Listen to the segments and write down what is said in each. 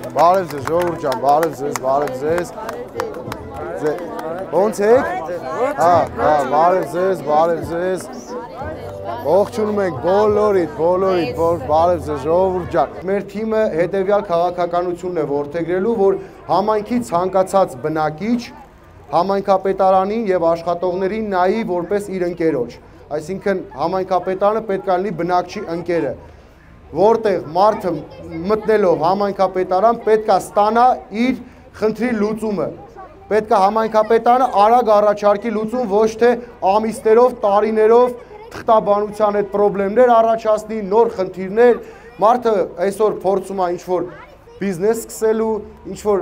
Բարև ձեզ, ժողովուրդ ջան, բարև ձեզ։ Ոնց եք։ Բարև ձեզ։ Ողջունում ենք բոլորիդ, բարև ձեզ, ժողովուրդ ջան։ Մեր թիմը հետևյալ քաղաքականությունն է որդեգրելու, որ համայնքի ցանկացած բնակիչ համայնքապետարանին եւ աշխատողներին նայի որպես իր ընկերոջ։ Այսինքն համայնքապետարանը պետք է լինի բնակչի ընկերը, որտեղ մարդը մտնելով համայնքապետարան պետք է ստանա իր խնդրի լուծումը։ Պետք է համայնքապետարանը արագ առաջարկի լուծում, ոչ թե ամիսներով, տարիներով թղթաբանության հետ խնդիրներ առաջացնի, նոր խնդիրներ։ Մարդը այսօր փորձում է ինչ-որ բիզնես սկսելու, ինչ-որ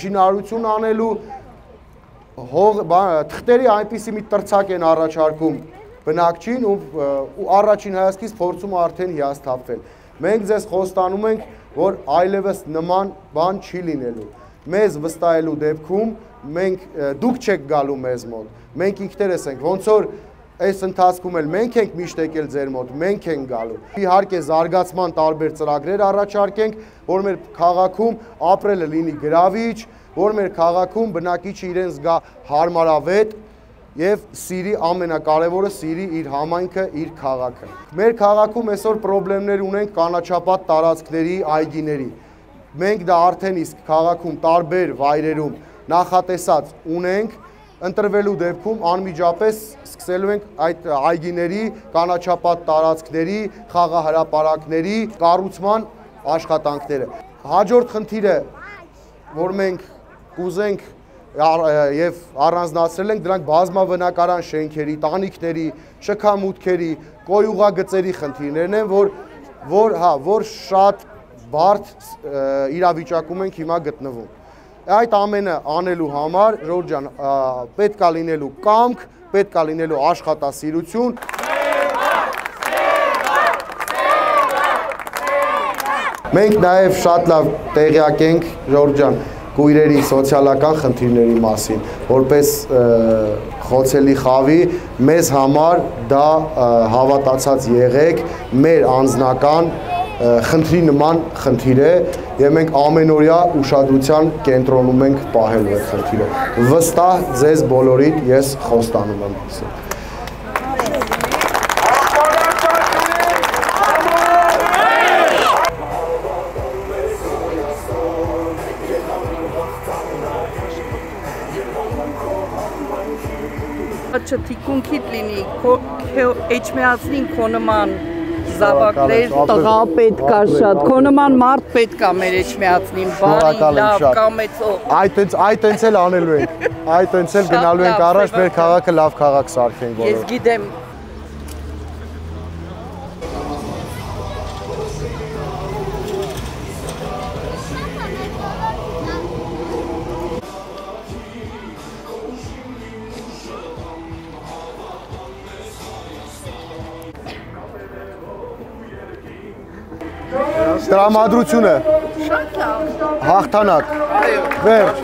շինարարություն անելու, թղթերի այնպիսի մի տրցակ են առաջարկում բնակչին ու առաջին հայացքից փորձում արդեն հիասթափվել։ Մենք ձեզ խոստանում ենք, որ այլևս նման բան չի լինելու։ Մեզ վստահելու դեպքում դուք չեք գալու մեզ մոտ, մենք ինքներս ենք, ոնց որ այս ընթացքում էլ մենք ենք միշտ եկել ձեր մոտ, մենք ենք գալու։ Իհարկե զարգացման տարբեր ծրագրեր առաջարկենք, որ մեր քաղաքում ապրելը լինի գրավիչ, որ մեր քաղաքում բնակիչը իրեն զգա հարմարավետ եւ սիրի ամենակարևորը սիրի իր համայնքը, իր քաղաքը։ Մեր քաղաքում այսօր խնդիրներ ունենք կանաչապատ տարածքների, այգիների։ Մենք դա արդեն իսկ քաղաքում տարբեր վայրերում նախատեսած ունենք, ընտրվելու դեպքում անմիջապես սկսելու ենք այդ այգիների, կանաչապատ տարածքների, խաղահրապարակների կառուցման աշխատանքները։ Հաջորդ խնդիրը, որ մենք կուզենք եւ առանձնացրել ենք, դրանք բազմաբնակարան շենքերի, տանիքների, շքամուտքերի, կոյուղագծերի խնդիրներն են, որ շատ բարդ իրավիճակում ենք հիմա գտնվում։ Այդ ամենը անելու համար, ժողովուրդ ջան, պետք է լինելու կամք, պետք է լինելու աշխատասիրություն։ Մենք նաև շատ լավ տեղյակ ենք, ժողովուրդ ջան, կույրերի սոցիալական խնդիրների մասին, որպես խոցելի խավի, մեզ համար դա հավատացած եղեք, մեր անձնական խնդրի նման խնդիր է եւ մենք ամենօրյա ուշադրության կենտրոնում ենք պահելու այդ խնդիրը։ Վստահ ձեզ բոլորիդ ես խոստանում եմ։ Չթիկունքիդ լինի, էջմիածնին քո նման զավակներ, տղա պետք է շատ, քո նման մարդ պետք է մեր էջմիածնին, բարի, լավ, կամեցող։ Այդ հենց էլ անելու ենք, այդ հենց էլ գնալու ենք առաջ, մեր քաղաքը լավ քաղաք սարքենք բոլորը։ Ես գիտեմ։ Տրամադրությունը, հաղթանակ, վերջ,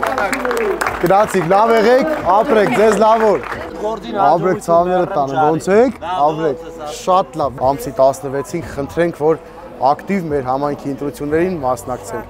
գրացիք, լավ եղեք, ապրեք, ձեզ լավոր, ապրեք ծավները տանը, ոնց եք, ապրեք, շատ լավ, ամսի 16-ին խնդրենք, որ ակտիվ մեր համայնքի ընտրություններին մասնակցենք։